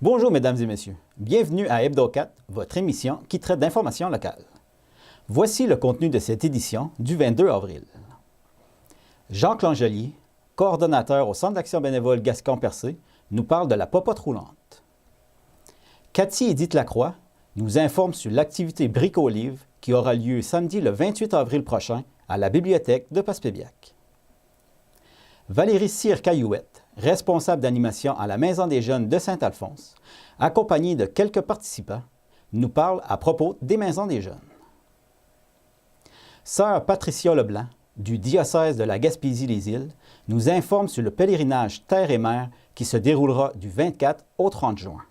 Bonjour mesdames et messieurs, bienvenue à Hebdo4, votre émission qui traite d'informations locales. Voici le contenu de cette édition du 22 avril. Jacques Langelier, coordonnateur au Centre d'action bénévole Gascon-Percé, nous parle de la popote roulante. Cathy Édith Lacroix nous informe sur l'activité Briques Olive qui aura lieu samedi le 28 avril prochain à la bibliothèque de Passepébiac. Valérie Cyr-Caillouette, responsable d'animation à la Maison des jeunes de Saint-Alphonse, accompagnée de quelques participants, nous parle à propos des Maisons des jeunes. Sœur Patricia Leblanc, du diocèse de la Gaspésie-les-Îles, nous informe sur le pèlerinage Terre et Mer qui se déroulera du 24 au 30 juin.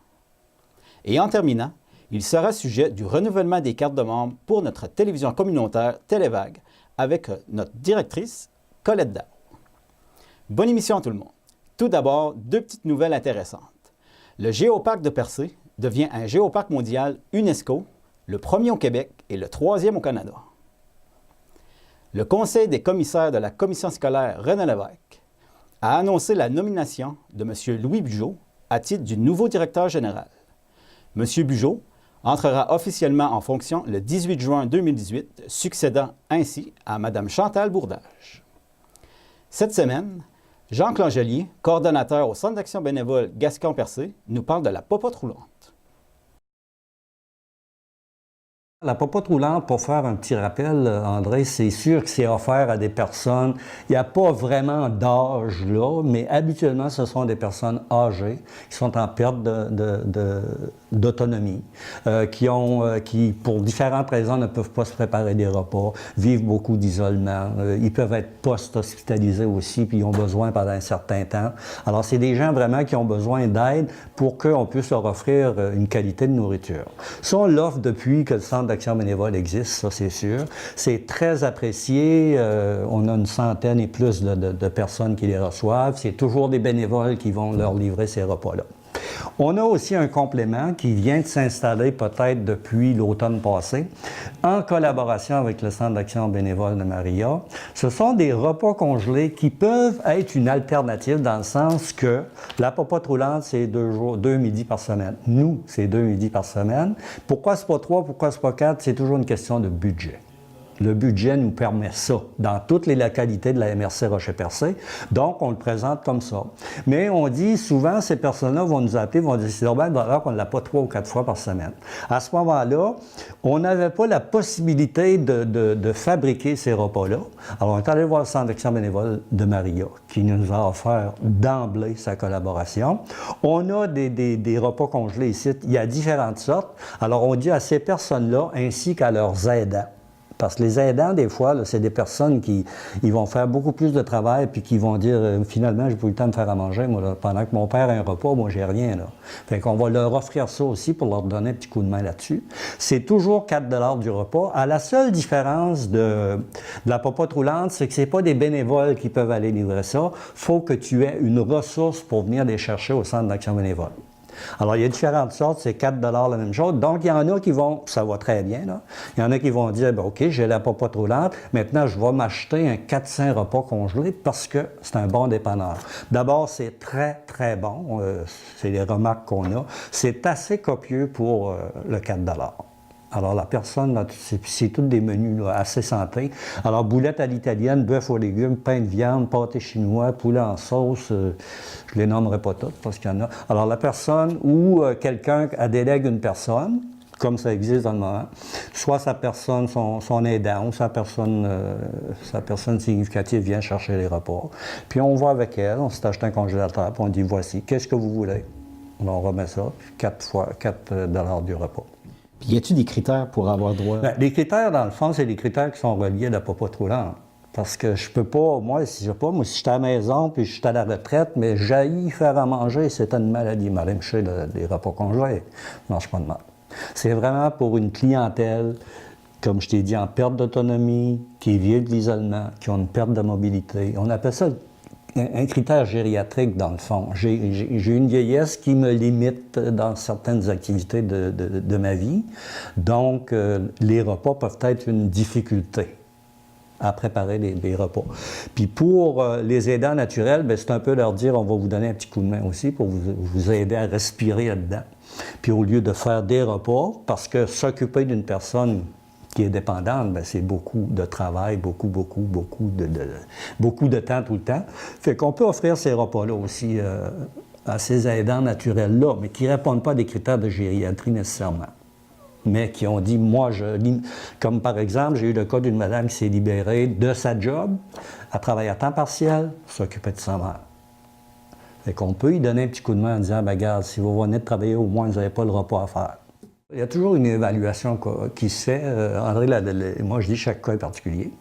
Et en terminant, il sera sujet du renouvellement des cartes de membres pour notre télévision communautaire Télévague avec notre directrice Colette Daou. Bonne émission à tout le monde. Tout d'abord, deux petites nouvelles intéressantes. Le Géoparc de Percé devient un géoparc mondial UNESCO, le premier au Québec et le troisième au Canada. Le Conseil des commissaires de la Commission scolaire René Lévesque a annoncé la nomination de M. Louis Bugeaud à titre du nouveau directeur général. M. Bugeaud entrera officiellement en fonction le 18 juin 2018, succédant ainsi à Mme Chantal Bourdage. Cette semaine, Jacques Langelier, coordonnateur au Centre d'action bénévole Gascon-Percé, nous parle de la popote roulante. La popote roulante, pour faire un petit rappel, André, c'est sûr que c'est offert à des personnes, il n'y a pas vraiment d'âge là, mais habituellement, ce sont des personnes âgées qui sont en perte d'autonomie, qui, pour différentes raisons, ne peuvent pas se préparer des repas, vivent beaucoup d'isolement, ils peuvent être post-hospitalisés aussi, puis ils ont besoin pendant un certain temps. Alors, c'est des gens vraiment qui ont besoin d'aide pour qu'on puisse leur offrir une qualité de nourriture. Ça, on l'offre depuis que le Centre d'action bénévole existe, ça c'est sûr. C'est très apprécié. On a une centaine et plus de personnes qui les reçoivent. C'est toujours des bénévoles qui vont leur livrer ces repas-là. On a aussi un complément qui vient de s'installer peut-être depuis l'automne passé, en collaboration avec le Centre d'action bénévole de Maria. Ce sont des repas congelés qui peuvent être une alternative dans le sens que la popote roulante, c'est 2 midis par semaine. Nous, c'est 2 midis par semaine. Pourquoi c'est pas 3, pourquoi c'est pas 4? C'est toujours une question de budget. Le budget nous permet ça dans toutes les localités de la MRC Rocher-Percé. Donc, on le présente comme ça. Mais on dit souvent, ces personnes-là vont nous appeler, vont dire, c'est normal qu'on ne l'a pas 3 ou 4 fois par semaine. À ce moment-là, on n'avait pas la possibilité de fabriquer ces repas-là. Alors, on est allé voir le Centre d'action bénévole de Maria, qui nous a offert d'emblée sa collaboration. On a des repas congelés ici. Il y a différentes sortes. Alors, on dit à ces personnes-là, ainsi qu'à leurs aidants, parce que les aidants, des fois, c'est des personnes qui ils vont faire beaucoup plus de travail puis qui vont dire finalement, j'ai pas eu le temps de me faire à manger, moi, là, pendant que mon père a un repas, moi, j'ai rien, là. Fait qu'on va leur offrir ça aussi pour leur donner un petit coup de main là-dessus. C'est toujours 4 $ du repas. À la seule différence de la popote roulante, c'est que c'est pas des bénévoles qui peuvent aller livrer ça. Faut que tu aies une ressource pour venir les chercher au Centre d'action bénévole. Alors, il y a différentes sortes, c'est 4 $ la même chose. Donc, il y en a qui vont, ça va très bien, là. Il y en a qui vont dire, ben, OK, j'ai la popote roulante, maintenant, je vais m'acheter un 400 repas congelés parce que c'est un bon dépanneur. D'abord, c'est très, très bon. C'est les remarques qu'on a. C'est assez copieux pour le 4 $. Alors, la personne, c'est tous des menus là, assez santé. Alors, boulettes à l'italienne, bœuf aux légumes, pain de viande, pâté chinois, poulet en sauce, je les nommerai pas toutes parce qu'il y en a. Alors, la personne ou quelqu'un délègue une personne, comme ça existe dans le moment, soit sa personne, son aidant, ou sa personne significative vient chercher les repas. Puis, on va avec elle, on s'est acheté un congélateur, puis on dit, voici, qu'est-ce que vous voulez? On remet ça, puis 4 $ du repas. Puis y a-t-il des critères pour avoir droit? Bien, les critères, dans le fond, c'est des critères qui sont reliés à la popote roulante. Parce que je peux pas, moi, si j'étais à la maison puis je suis à la retraite, mais j'haïs faire à manger, c'est une maladie. M'aller me chercher des repas congelés. Je mange pas de mal. C'est vraiment pour une clientèle, comme je t'ai dit, en perte d'autonomie, qui vit de l'isolement, qui ont une perte de mobilité. On appelle ça un critère gériatrique, dans le fond. J'ai une vieillesse qui me limite dans certaines activités de ma vie. Donc, les repas peuvent être une difficulté. à préparer des repas. Puis pour les aidants naturels, bien, c'est un peu leur dire, on va vous donner un petit coup de main aussi pour vous aider à respirer là-dedans. Puis au lieu de faire des repas, parce que s'occuper d'une personne qui est dépendante, bien, c'est beaucoup de travail, beaucoup de temps tout le temps. Fait qu'on peut offrir ces repas-là aussi à ces aidants naturels-là, mais qui ne répondent pas à des critères de gériatrie nécessairement. Mais qui ont dit, comme par exemple, j'ai eu le cas d'une madame qui s'est libérée de sa job, elle travaille à temps partiel, s'occupait de sa mère. Fait qu'on peut lui donner un petit coup de main en disant, bien, regarde, si vous venez de travailler, au moins, vous n'avez pas le repas à faire. Il y a toujours une évaluation qui se fait. André, moi, je dis chaque cas est particulier.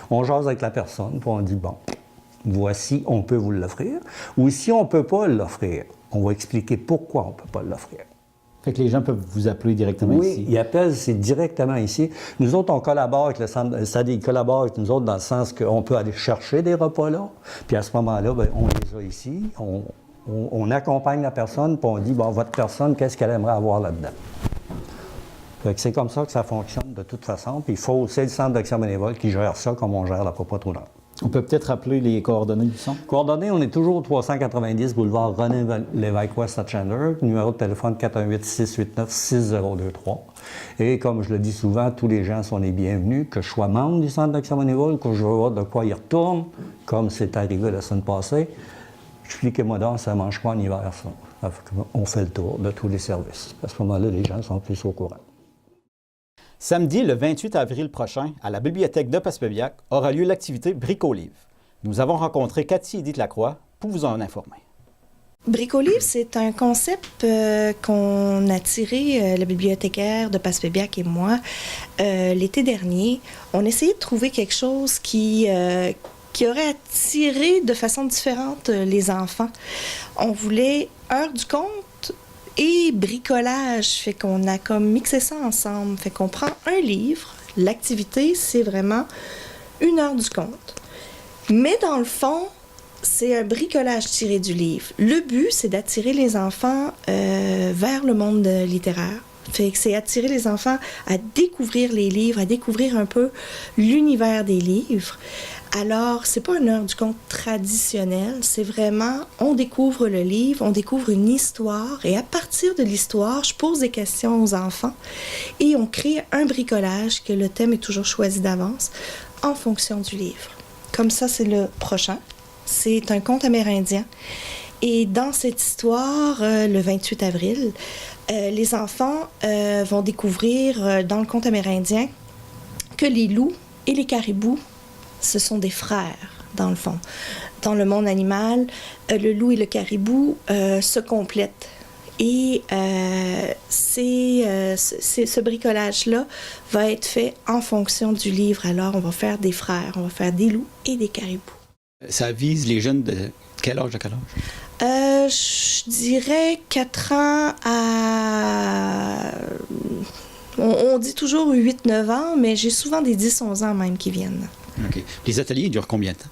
On jase avec la personne, puis on dit, bon, voici, on peut vous l'offrir. Ou si on ne peut pas l'offrir, on va expliquer pourquoi on ne peut pas l'offrir. Fait que les gens peuvent vous appeler directement ici? Oui, ils appellent, c'est directement ici. Nous autres, on collabore avec le centre, c'est-à-dire, ils collaborent avec nous autres dans le sens qu'on peut aller chercher des repas là, puis à ce moment-là, bien, on les a ici, on accompagne la personne, puis on dit, bon, votre personne, qu'est-ce qu'elle aimerait avoir là-dedans? Fait que c'est comme ça que ça fonctionne de toute façon, puis c'est le Centre d'action bénévole qui gère ça comme on gère la Papa Troulante. On peut peut-être rappeler les coordonnées du centre? Coordonnées, on est toujours au 390 boulevard René-Lévesque-Ouest à Chandler, numéro de téléphone 418-689-6023. Et comme je le dis souvent, tous les gens sont les bienvenus, que je sois membre du Centre d'action bénévole, que je vois de quoi ils retournent, comme c'est arrivé la semaine passée. Expliquez-moi donc, ça mange quoi en hiver, ça? On fait le tour de tous les services. À ce moment-là, les gens sont plus au courant. Samedi, le 28 avril prochain, à la bibliothèque de Passepébiac, aura lieu l'activité Bricolivre. Nous avons rencontré Cathy Edith Lacroix pour vous en informer. Bricolivre, c'est un concept qu'on a tiré, la bibliothécaire de Passepébiac et moi, l'été dernier. On essayait de trouver quelque chose qui aurait attiré de façon différente les enfants. On voulait heure du conte et bricolage, fait qu'on a comme mixé ça ensemble, fait qu'on prend un livre, l'activité c'est vraiment 1 heure du conte, mais dans le fond c'est un bricolage tiré du livre. Le but c'est d'attirer les enfants vers le monde littéraire. Fait que c'est attirer les enfants à découvrir les livres, à découvrir un peu l'univers des livres. Alors, c'est pas une heure du conte traditionnelle, c'est vraiment, on découvre le livre, on découvre une histoire, et à partir de l'histoire, je pose des questions aux enfants, et on crée un bricolage, que le thème est toujours choisi d'avance, en fonction du livre. Comme ça, c'est le prochain. C'est un conte amérindien. Et dans cette histoire, le 28 avril, les enfants vont découvrir dans le conte amérindien que les loups et les caribous, ce sont des frères, dans le fond. Dans le monde animal, le loup et le caribou se complètent. Et ce bricolage-là va être fait en fonction du livre. Alors, on va faire des frères, on va faire des loups et des caribous. Ça vise les jeunes de quel âge à quel âge? Je dirais 4 ans à... On dit toujours 8-9 ans, mais j'ai souvent des 10-11 ans même qui viennent. OK. Les ateliers durent combien de temps?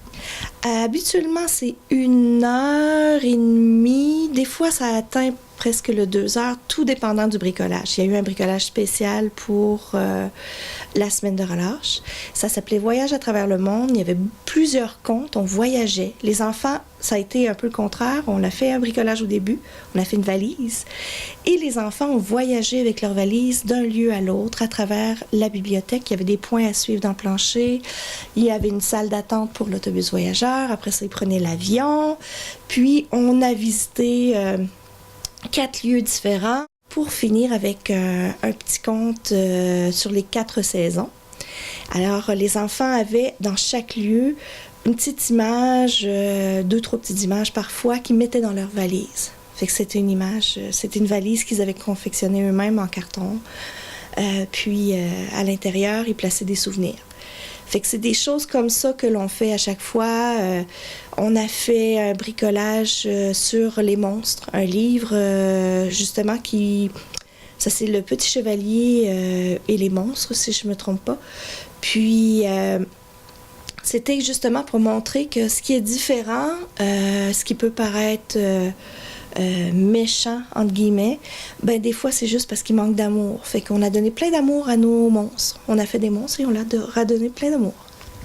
Habituellement, c'est 1h30. Des fois, ça atteint presque le 2 heures, tout dépendant du bricolage. Il y a eu un bricolage spécial pour la semaine de relâche. Ça s'appelait Voyage à travers le monde. Il y avait plusieurs contes. On voyageait. Les enfants, ça a été un peu le contraire. On a fait un bricolage au début. On a fait une valise. Et les enfants ont voyagé avec leur valise d'un lieu à l'autre à travers la bibliothèque. Il y avait des points à suivre dans le plancher. Il y avait une salle d'attente pour l'autobus voyageur. Après ça, ils prenaient l'avion. Puis, on a visité 4 lieux différents pour finir avec un petit conte sur les 4 saisons. Alors, les enfants avaient dans chaque lieu une petite image, 2-3 petites images parfois, qu'ils mettaient dans leur valise. Fait que c'était une image, c'était une valise qu'ils avaient confectionnée eux-mêmes en carton. Puis, à l'intérieur, ils plaçaient des souvenirs. Fait que c'est des choses comme ça que l'on fait à chaque fois. On a fait un bricolage sur les monstres, un livre justement qui... Ça, c'est Le Petit Chevalier et les monstres, si je ne me trompe pas. Puis, c'était justement pour montrer que ce qui est différent, ce qui peut paraître méchant, entre guillemets, ben des fois, c'est juste parce qu'il manque d'amour. Fait qu'on a donné plein d'amour à nos monstres. On a fait des monstres et on leur a donné plein d'amour.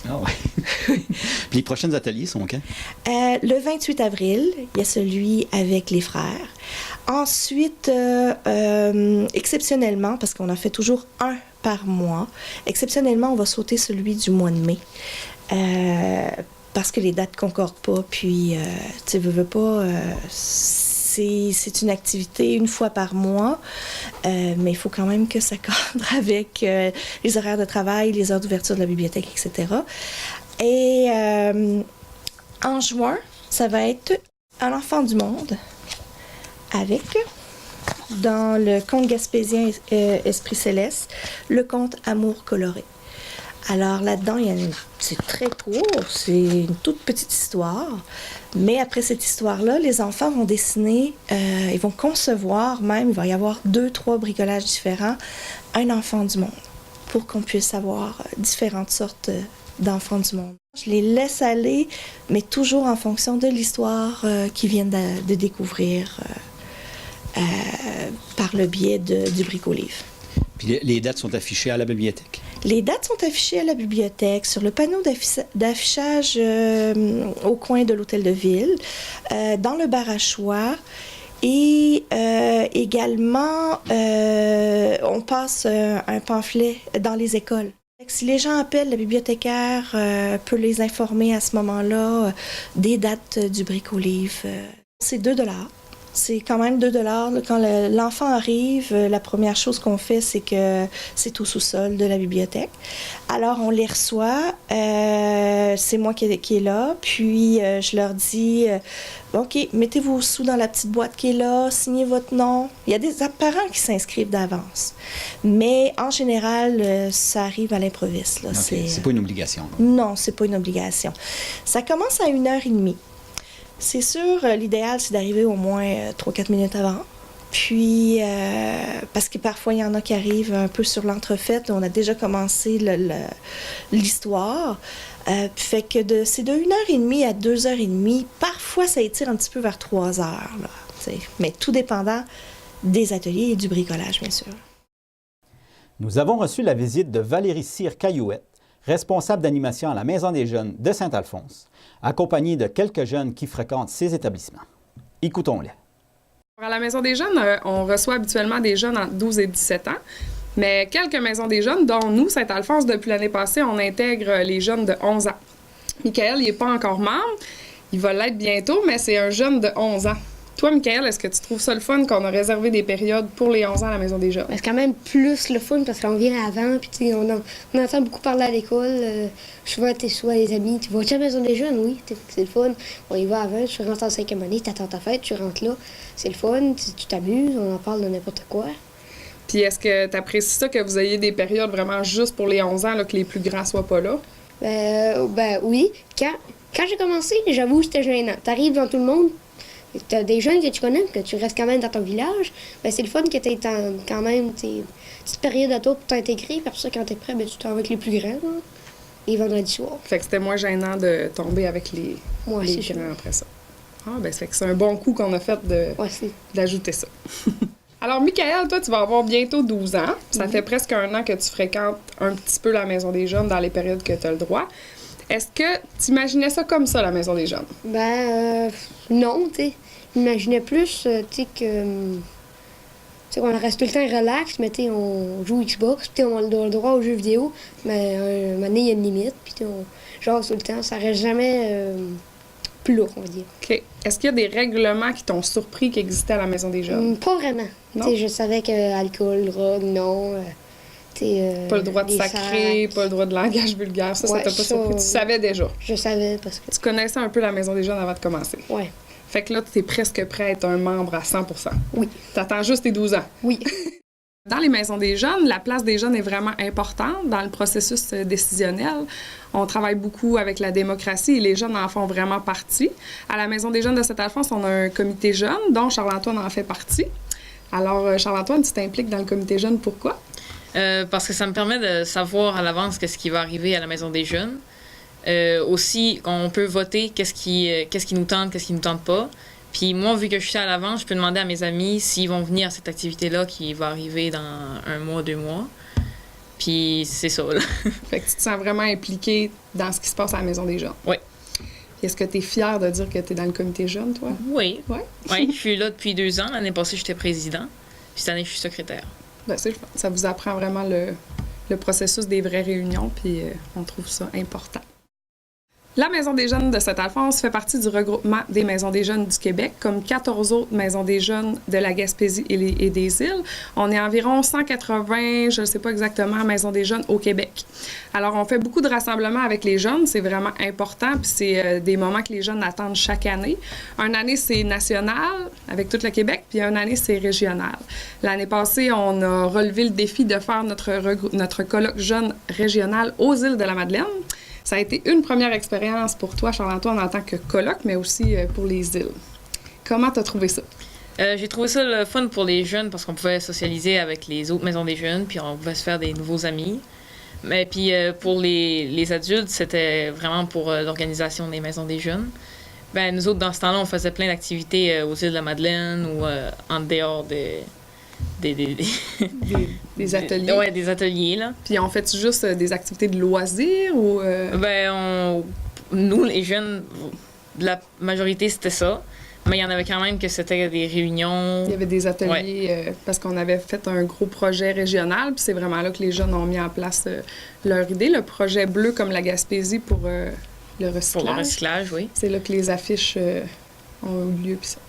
Ah ouais. Puis les prochains ateliers sont quand? Le 28 avril, il y a celui avec les frères. Ensuite, exceptionnellement, parce qu'on en fait toujours un par mois, exceptionnellement, on va sauter celui du mois de mai. Parce que les dates ne concordent pas, puis, tu veux pas, c'est une activité une fois par mois, mais il faut quand même que ça cadre avec les horaires de travail, les heures d'ouverture de la bibliothèque, etc. Et en juin, ça va être Un enfant du monde avec, dans le conte gaspésien Esprit céleste, le conte Amour coloré. Alors là-dedans, c'est très court, c'est une toute petite histoire, mais après cette histoire-là, les enfants vont dessiner, ils vont concevoir même, il va y avoir 2-3 bricolages différents, un enfant du monde, pour qu'on puisse avoir différentes sortes d'enfants du monde. Je les laisse aller, mais toujours en fonction de l'histoire qu'ils viennent de découvrir par le biais du bricolivre. Puis les dates sont affichées à la bibliothèque? Les dates sont affichées à la bibliothèque, sur le panneau d'affichage au coin de l'hôtel de ville, dans le bar à choix. Et également, on passe un pamphlet dans les écoles. Si les gens appellent, la bibliothécaire peut les informer à ce moment-là des dates du bricolivre. C'est 2 $. C'est quand même 2 $. Quand l'enfant arrive, la première chose qu'on fait, c'est que c'est au sous-sol de la bibliothèque. Alors, on les reçoit. C'est moi qui est là. Puis, je leur dis, OK, mettez vos sous dans la petite boîte qui est là, signez votre nom. Il y a des parents qui s'inscrivent d'avance. Mais, en général, ça arrive à l'improviste. Là. Okay. C'est pas une obligation. Là. Non, c'est pas une obligation. Ça commence à 1h30. C'est sûr, l'idéal, c'est d'arriver au moins 3-4 minutes avant. Puis, parce que parfois, il y en a qui arrivent un peu sur l'entrefaite. On a déjà commencé l'histoire. Fait que c'est de 1h30 à 2h30. Parfois, ça étire un petit peu vers 3h. Là, mais tout dépendant des ateliers et du bricolage, bien sûr. Nous avons reçu la visite de Valérie Cyr-Caillouette, responsable d'animation à la Maison des jeunes de Saint-Alphonse, accompagnée de quelques jeunes qui fréquentent ces établissements. Écoutons-les. À la Maison des jeunes, on reçoit habituellement des jeunes entre 12 et 17 ans, mais quelques maisons des jeunes, dont nous, Saint-Alphonse, depuis l'année passée, on intègre les jeunes de 11 ans. Michael, il n'est pas encore membre, il va l'être bientôt, mais c'est un jeune de 11 ans. Toi, Michael, est-ce que tu trouves ça le fun qu'on a réservé des périodes pour les 11 ans à la Maison des jeunes? C'est quand même plus le fun parce qu'on vient avant, puis on entend beaucoup parler à l'école. Souvent, t'es soit les amis, tu vas-tu à la Maison des jeunes? Oui, c'est le fun. On y va avant, tu rentres en 5e année, t'attends ta fête, tu rentres là. C'est le fun, tu t'amuses, on en parle de n'importe quoi. Puis est-ce que tu apprécies ça, que vous ayez des périodes vraiment juste pour les 11 ans, là, que les plus grands soient pas là? Ben oui. Quand j'ai commencé, j'avoue, c'était gênant. T'arrives devant tout le monde, t'as des jeunes que tu connais, que tu restes quand même dans ton village, ben c'est le fun que t'aies quand même tes petites périodes à toi pour t'intégrer, puis après ça, quand t'es prêt, ben tu t'en vas avec les plus grands, là, les vendredis soirs. Fait que c'était moins gênant de tomber avec les grands après ça. Ah, ben ça fait que c'est un bon coup qu'on a fait d'ajouter ça. Alors, Michael, toi, tu vas avoir bientôt 12 ans. Ça fait presque 1 an que tu fréquentes un petit peu la Maison des jeunes dans les périodes que tu as le droit. Est-ce que tu imaginais ça comme ça, la Maison des jeunes? Non, tu sais. J'imaginais plus, tu sais, qu'on reste tout le temps relax, mais tu sais, on joue Xbox, puis on a le droit aux jeux vidéo, mais un moment donné, il y a une limite, puis on jase tout le temps. Ça reste jamais plus lourd, on va dire. OK. Est-ce qu'il y a des règlements qui t'ont surpris qui existaient à la Maison des jeunes? Pas vraiment. Tu sais, je savais que alcool, drogue, non. Pas le droit de sacrer, pas le droit de langage vulgaire. Ça t'a pas surpris. Tu savais déjà? Je savais parce que... Tu connaissais un peu la Maison des jeunes avant de commencer? Oui. Fait que là, tu es presque prêt à être un membre à 100%. Oui. T'attends juste tes 12 ans? Oui. Dans les maisons des jeunes, la place des jeunes est vraiment importante dans le processus décisionnel. On travaille beaucoup avec la démocratie et les jeunes en font vraiment partie. À la Maison des jeunes de Saint-Alphonse, on a un comité jeune dont Charles-Antoine en fait partie. Alors, Charles-Antoine, tu t'impliques dans le comité jeune, pourquoi? Parce que ça me permet de savoir à l'avance qu'est-ce qui va arriver à la Maison des jeunes. Aussi, on peut voter qu'est-ce qui nous tente, qu'est-ce qui nous tente pas. Puis moi, vu que je suis à l'avance, je peux demander à mes amis s'ils vont venir à cette activité-là qui va arriver dans 1 mois, 2 mois. Puis c'est ça, là. Fait que tu te sens vraiment impliqué dans ce qui se passe à la Maison des Jeunes. Oui. Est-ce que tu es fière de dire que tu es dans le comité jeune, toi? Oui. Ouais. Oui, je suis là depuis 2 ans. L'année passée, j'étais président. Puis cette année, je suis secrétaire. Ben, c'est le fun. Ça vous apprend vraiment le processus des vraies réunions, puis on trouve ça important. La Maison des Jeunes de Saint-Alphonse fait partie du regroupement des Maisons des Jeunes du Québec, comme 14 autres Maisons des Jeunes de la Gaspésie et des îles. On est environ 180, je ne sais pas exactement, Maisons des Jeunes au Québec. Alors, on fait beaucoup de rassemblements avec les jeunes, c'est vraiment important, puis c'est des moments que les jeunes attendent chaque année. Une année, c'est national, avec tout le Québec, puis une année, c'est régional. L'année passée, on a relevé le défi de faire notre colloque jeune régional aux îles de la Madeleine. Ça a été une première expérience pour toi, Charles-Antoine, en tant que colloque, mais aussi pour les îles. Comment tu as trouvé ça? J'ai trouvé ça le fun pour les jeunes parce qu'on pouvait socialiser avec les autres maisons des jeunes, puis on pouvait se faire des nouveaux amis. Mais puis pour les adultes, c'était vraiment pour l'organisation des maisons des jeunes. Ben, nous autres, dans ce temps-là, on faisait plein d'activités aux îles de la Madeleine ou en dehors des ateliers. Ouais, des ateliers, là. Puis on fait juste des activités de loisirs ou... Ben, nous, les jeunes, la majorité, c'était ça. Mais il y en avait quand même que c'était des réunions. Il y avait des ateliers parce qu'on avait fait un gros projet régional, puis c'est vraiment là que les jeunes ont mis en place leur idée. Le projet bleu comme la Gaspésie pour le recyclage. Pour le recyclage, oui. C'est là que les affiches ont eu lieu, puis ça.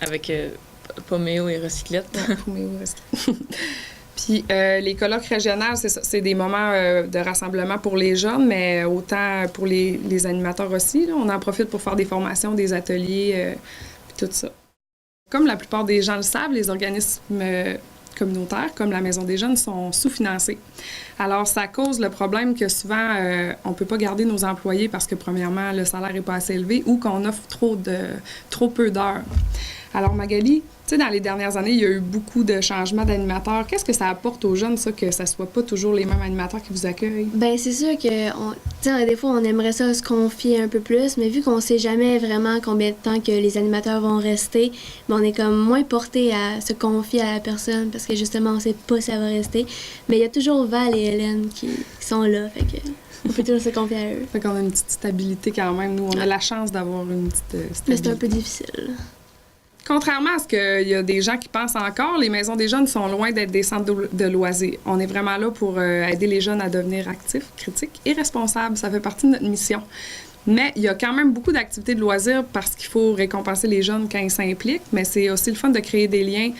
Avec Poméo et Recyclette. Ouais, Poméo et Recyclette. Puis les colloques régionales, c'est ça, c'est des moments de rassemblement pour les jeunes, mais autant pour les animateurs aussi. Là, on en profite pour faire des formations, des ateliers, puis tout ça. Comme la plupart des gens le savent, les organismes communautaires, comme la Maison des Jeunes, sont sous-financés. Alors, ça cause le problème que souvent, on ne peut pas garder nos employés parce que, premièrement, le salaire n'est pas assez élevé ou qu'on offre trop peu d'heures. Alors, Magali, tu sais, dans les dernières années, il y a eu beaucoup de changements d'animateurs. Qu'est-ce que ça apporte aux jeunes, ça, que ça ne soit pas toujours les mêmes animateurs qui vous accueillent? Bien, c'est sûr que, des fois, on aimerait ça se confier un peu plus, mais vu qu'on ne sait jamais vraiment combien de temps que les animateurs vont rester, on est comme moins porté à se confier à la personne parce que, justement, on ne sait pas si ça va rester. Mais il y a toujours Val et Hélène qui sont là, fait que on peut toujours se confier à eux. Fait qu'on a une petite stabilité quand même. Nous, on a la chance d'avoir une petite stabilité. Mais c'est un peu difficile. Contrairement à ce qu'il y a des gens qui pensent encore, les maisons des jeunes sont loin d'être des centres de loisirs. On est vraiment là pour aider les jeunes à devenir actifs, critiques et responsables. Ça fait partie de notre mission. Mais il y a quand même beaucoup d'activités de loisirs parce qu'il faut récompenser les jeunes quand ils s'impliquent, mais c'est aussi le fun de créer des liens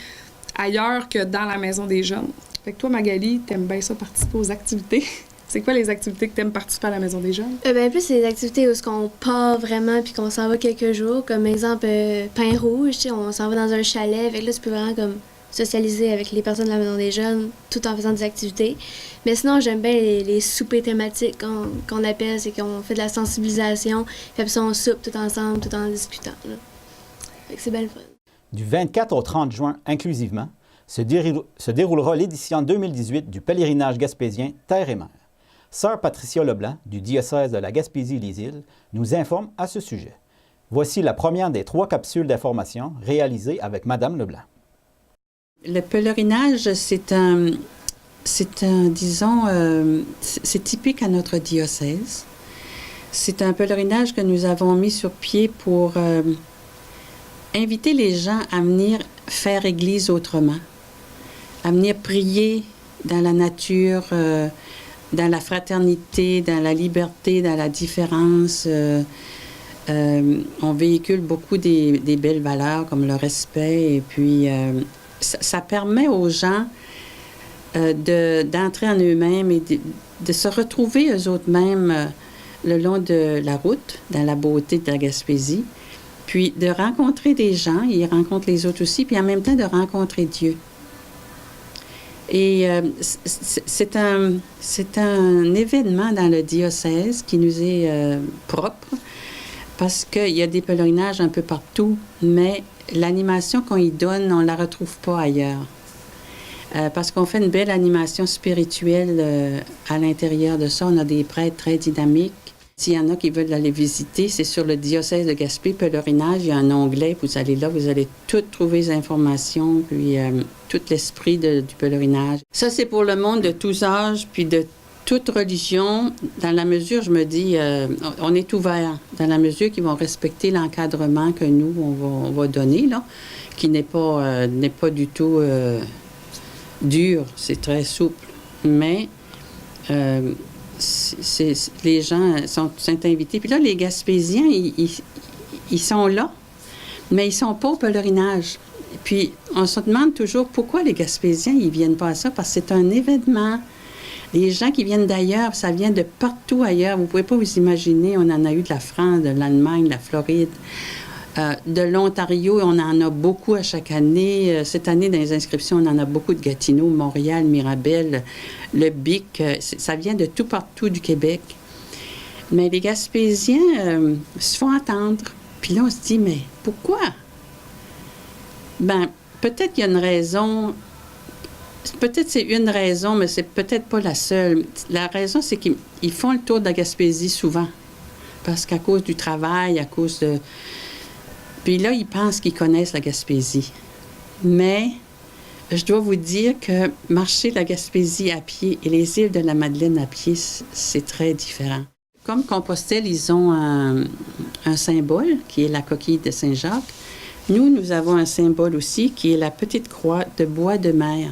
ailleurs que dans la maison des jeunes. Fait que toi, Magali, t'aimes bien ça participer aux activités. C'est quoi les activités que tu aimes participer à la Maison des Jeunes? Plus, c'est des activités où on part vraiment puis qu'on s'en va quelques jours. Comme exemple, Pain Rouge, on s'en va dans un chalet. Fait que là, tu peux vraiment comme socialiser avec les personnes de la Maison des Jeunes tout en faisant des activités. Mais sinon, j'aime bien les soupers thématiques qu'on appelle. C'est qu'on fait de la sensibilisation. Puis après ça, on soupe tout ensemble, tout en discutant. Là. Fait que c'est bien le fun. Du 24 au 30 juin inclusivement, se déroulera l'édition 2018 du pèlerinage gaspésien Terre et Mer. Sœur Patricia Leblanc, du diocèse de la Gaspésie-les-Îles, nous informe à ce sujet. Voici la première des 3 capsules d'information réalisées avec Madame Leblanc. Le pèlerinage, c'est typique à notre diocèse. C'est un pèlerinage que nous avons mis sur pied pour inviter les gens à venir faire Église autrement, à venir prier dans la nature, dans la fraternité, dans la liberté, dans la différence. On véhicule beaucoup des belles valeurs comme le respect et puis ça permet aux gens d'entrer en eux-mêmes et de se retrouver eux-mêmes le long de la route, dans la beauté de la Gaspésie, puis de rencontrer des gens, ils rencontrent les autres aussi, puis en même temps de rencontrer Dieu. Et c'est un événement dans le diocèse qui nous est propre parce qu'il y a des pèlerinages un peu partout, mais l'animation qu'on y donne, on ne la retrouve pas ailleurs. Parce qu'on fait une belle animation spirituelle à l'intérieur de ça. On a des prêtres très dynamiques. S'il y en a qui veulent aller visiter, c'est sur le diocèse de Gaspé, pèlerinage, il y a un onglet, vous allez là, vous allez tout trouver les informations, puis tout l'esprit du pèlerinage. Ça, c'est pour le monde de tous âges, puis de toute religion, dans la mesure, je me dis, on est ouvert, dans la mesure qu'ils vont respecter l'encadrement que nous, on va donner, là, qui n'est pas du tout dur, c'est très souple. Mais les gens sont invités. Puis là, les Gaspésiens, ils sont là, mais ils sont pas au pèlerinage. Puis on se demande toujours pourquoi les Gaspésiens, ils viennent pas à ça, parce que c'est un événement. Les gens qui viennent d'ailleurs, ça vient de partout ailleurs. Vous pouvez pas vous imaginer, on en a eu de la France, de l'Allemagne, de la Floride, de l'Ontario, on en a beaucoup à chaque année. Cette année, dans les inscriptions, on en a beaucoup de Gatineau, Montréal, Mirabel, le Bic. Ça vient de tout partout du Québec. Mais les Gaspésiens se font entendre. Puis là, on se dit, mais pourquoi? Ben, peut-être qu'il y a une raison. Peut-être c'est une raison, mais c'est peut-être pas la seule. La raison, c'est qu'ils font le tour de la Gaspésie souvent. Parce qu'à cause du travail, à cause de... Puis là, ils pensent qu'ils connaissent la Gaspésie. Mais je dois vous dire que marcher la Gaspésie à pied et les îles de la Madeleine à pied, c'est très différent. Comme Compostelle, ils ont un symbole qui est la coquille de Saint-Jacques. Nous avons un symbole aussi qui est la petite croix de bois de mer.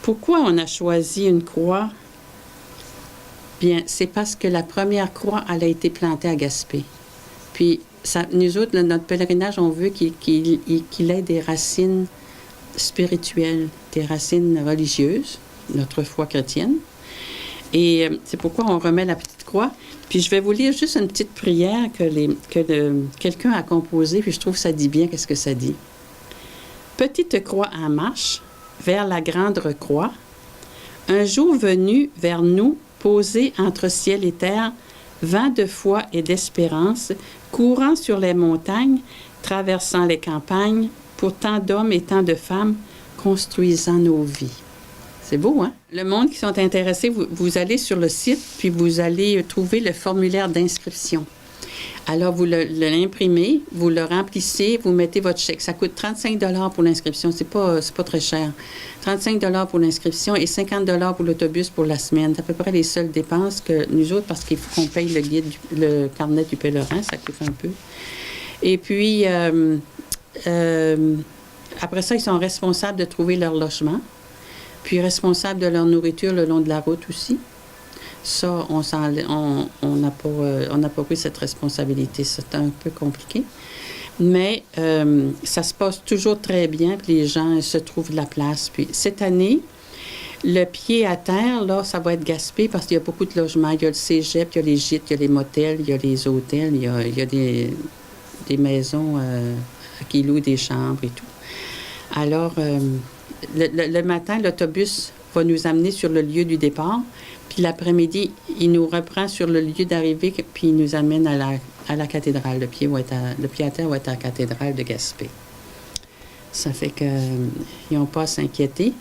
Pourquoi on a choisi une croix? Bien, c'est parce que la première croix, elle a été plantée à Gaspé. Puis, nous autres, notre pèlerinage, on veut qu'il ait des racines spirituelles, des racines religieuses, notre foi chrétienne. Et c'est pourquoi on remet la petite croix. Puis je vais vous lire juste une petite prière que quelqu'un a composée, puis je trouve que ça dit bien qu'est-ce que ça dit. Petite croix en marche vers la grande croix, un jour venu vers nous, posé entre ciel et terre, vent de foi et d'espérance, courant sur les montagnes, traversant les campagnes, pour tant d'hommes et tant de femmes, construisant nos vies. C'est beau, hein? Le monde qui sont intéressés, vous allez sur le site, puis vous allez trouver le formulaire d'inscription. Alors, vous l'imprimez, vous le remplissez, vous mettez votre chèque. Ça coûte 35 $ pour l'inscription. C'est pas très cher. 35 $ pour l'inscription et 50 $ pour l'autobus pour la semaine. C'est à peu près les seules dépenses que nous autres, parce qu'il faut qu'on paye le carnet du pèlerin, ça coûte un peu. Et puis, après ça, ils sont responsables de trouver leur logement, puis responsables de leur nourriture le long de la route aussi. Ça, on n'a pas pris cette responsabilité. C'est un peu compliqué. Mais ça se passe toujours très bien, puis les gens se trouvent de la place. Puis cette année, le pied à terre, là, ça va être Gaspé parce qu'il y a beaucoup de logements. Il y a le cégep, il y a les gîtes, il y a les motels, il y a les hôtels, il y a des maisons qui louent des chambres et tout. Alors, le matin, l'autobus va nous amener sur le lieu du départ. Puis l'après-midi, il nous reprend sur le lieu d'arrivée, puis il nous amène à la cathédrale. Le pied à terre va être à la cathédrale de Gaspé. Ça fait qu'ils n'ont pas à s'inquiéter.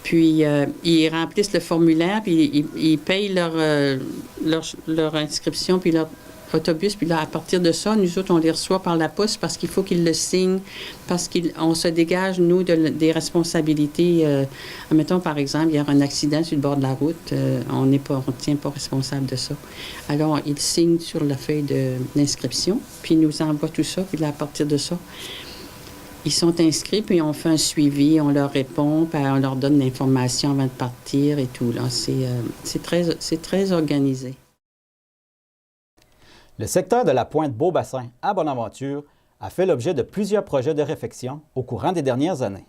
Puis ils remplissent le formulaire, puis ils payent leur inscription, puis leur autobus. Puis là, à partir de ça, nous autres, on les reçoit par la poste parce qu'il faut qu'ils le signent, parce qu'on se dégage, nous, des responsabilités. Admettons, par exemple, il y a un accident sur le bord de la route, on ne tient pas responsable de ça. Alors, ils signent sur la feuille d'inscription, puis ils nous envoient tout ça, puis là, à partir de ça, ils sont inscrits, puis on fait un suivi, on leur répond, puis on leur donne l'information avant de partir et tout. Là, c'est très organisé. Le secteur de la pointe Beaubassin à Bonaventure a fait l'objet de plusieurs projets de réflexion au courant des dernières années.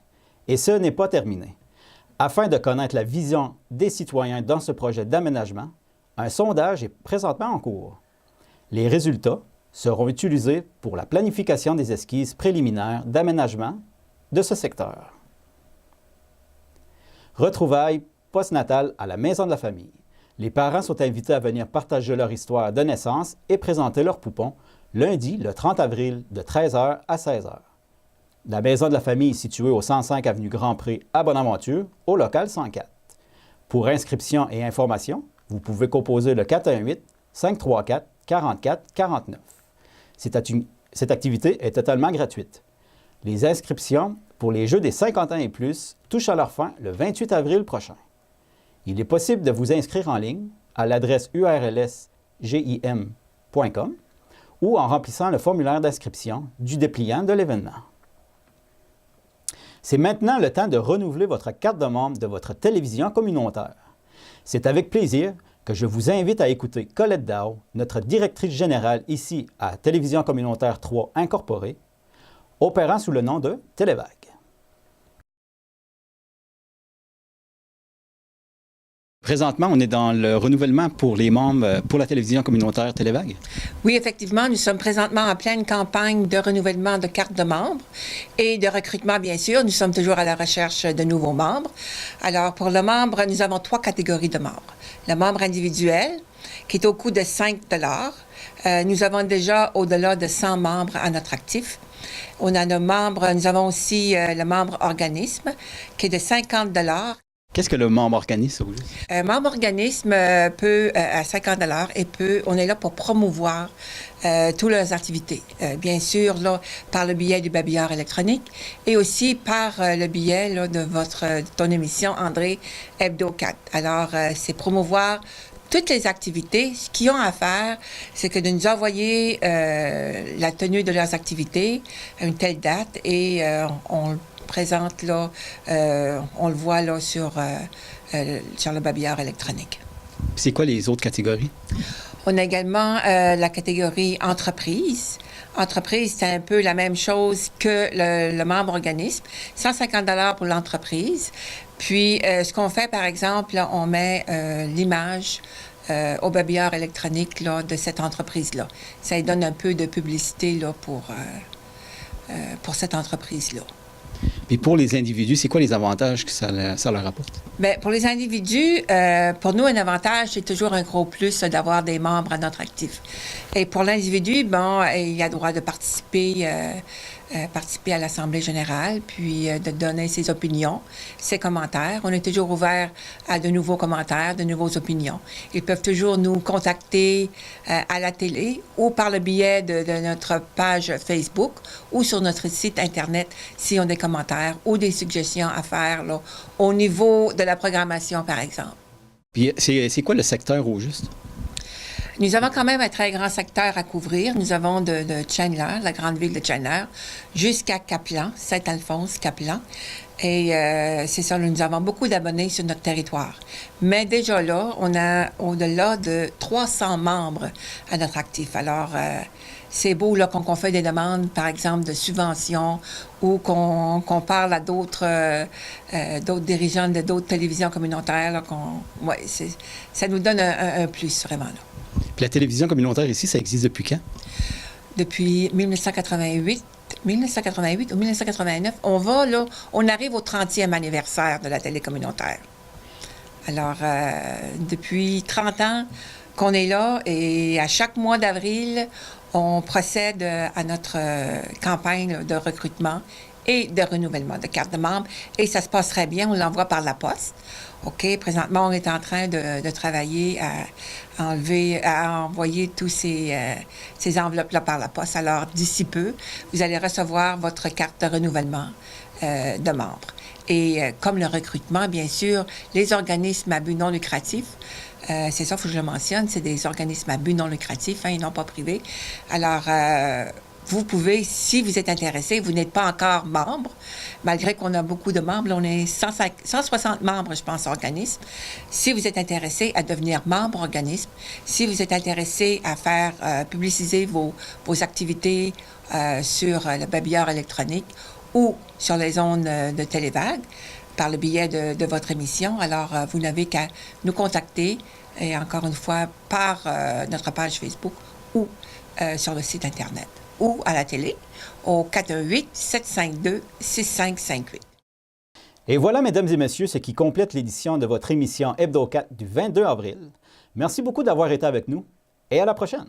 Et ce n'est pas terminé. Afin de connaître la vision des citoyens dans ce projet d'aménagement, un sondage est présentement en cours. Les résultats seront utilisés pour la planification des esquisses préliminaires d'aménagement de ce secteur. Retrouvailles postnatales à la Maison de la Famille. Les parents sont invités à venir partager leur histoire de naissance et présenter leurs poupons lundi, le 30 avril, de 13h à 16h. La Maison de la Famille est située au 105 avenue Grand-Pré à Bonaventure, au local 104. Pour inscription et information, vous pouvez composer le 534 44 49. Cette activité est totalement gratuite. Les inscriptions pour les Jeux des 50 ans et plus touchent à leur fin le 28 avril prochain. Il est possible de vous inscrire en ligne à l'adresse urlsgim.com ou en remplissant le formulaire d'inscription du dépliant de l'événement. C'est maintenant le temps de renouveler votre carte de membre de votre télévision communautaire. C'est avec plaisir que je vous invite à écouter Colette Daou, notre directrice générale ici à Télévision communautaire 3 Incorporée, opérant sous le nom de Télévague. Présentement, on est dans le renouvellement pour les membres pour la télévision communautaire Télévague. Oui, effectivement, nous sommes présentement en pleine campagne de renouvellement de cartes de membres et de recrutement, bien sûr. Nous sommes toujours à la recherche de nouveaux membres. Alors, pour le membre, nous avons 3 catégories de membres. Le membre individuel, qui est au coût de 5 $. Nous avons déjà au-delà de 100 membres à notre actif. On a nos membres, nous avons aussi le membre organisme, qui est de 50 $. Qu'est-ce que le membre organisme? Un membre organisme peut, à 50 $ et on est là pour promouvoir toutes leurs activités. Bien sûr, là, par le biais du babillard électronique et aussi par le biais là, de ton émission, André, Hebdo 4. Alors, c'est promouvoir toutes les activités. Ce qu'ils ont à faire, c'est que de nous envoyer la tenue de leurs activités à une telle date et on présente là, on le voit là sur le babillard électronique. C'est quoi les autres catégories? On a également la catégorie entreprise. Entreprise, c'est un peu la même chose que le membre organisme. 150 $ pour l'entreprise. Puis, ce qu'on fait, par exemple, là, on met l'image au babillard électronique là, de cette entreprise-là. Ça lui donne un peu de publicité là, pour cette entreprise-là. Puis pour les individus, c'est quoi les avantages que ça leur apporte? Bien, pour les individus, pour nous, un avantage, c'est toujours un gros plus d'avoir des membres à notre actif. Et pour l'individu, bon, il a le droit de participer à l'Assemblée générale, puis de donner ses opinions, ses commentaires. On est toujours ouvert à de nouveaux commentaires, de nouvelles opinions. Ils peuvent toujours nous contacter à la télé ou par le biais de notre page Facebook ou sur notre site Internet s'ils ont des commentaires ou des suggestions à faire là, au niveau de la programmation, par exemple. Puis c'est quoi le secteur au juste? Nous avons quand même un très grand secteur à couvrir. Nous avons de Chandler, la grande ville de Chandler, jusqu'à Kaplan, Saint-Alphonse, Kaplan. Et c'est ça, nous avons beaucoup d'abonnés sur notre territoire. Mais déjà là, on a au-delà de 300 membres à notre actif. Alors, c'est beau là qu'on fait des demandes, par exemple, de subventions ou qu'on parle à d'autres dirigeants de d'autres télévisions communautaires. Là, ça nous donne un plus, vraiment. Là. Puis la télévision communautaire ici, ça existe depuis quand? Depuis 1988 ou 1989. On arrive au 30e anniversaire de la télé communautaire. Alors, depuis 30 ans qu'on est là et à chaque mois d'avril, on procède à notre campagne de recrutement et de renouvellement de carte de membre. Et ça se passe très bien, on l'envoie par la poste. OK, présentement, on est en train de travailler à envoyer tous ces enveloppes-là par la poste. Alors, d'ici peu, vous allez recevoir votre carte de renouvellement de membres. Et comme le recrutement, bien sûr, les organismes à but non lucratif, c'est ça, il faut que je le mentionne, c'est des organismes à but non lucratif, et non pas privés. Alors, vous pouvez, si vous êtes intéressé, vous n'êtes pas encore membre, malgré qu'on a beaucoup de membres, là, on est 160 membres, je pense, organismes. Si vous êtes intéressé à devenir membre organisme, si vous êtes intéressé à faire publiciser vos activités sur le babillard électronique ou sur les ondes de Télévague, par le biais de votre émission, alors vous n'avez qu'à nous contacter, et encore une fois, par notre page Facebook ou sur le site Internet, ou à la télé, au 418-752-6558. Et voilà, mesdames et messieurs, ce qui complète l'édition de votre émission Hebdo 4 du 22 avril. Merci beaucoup d'avoir été avec nous et à la prochaine.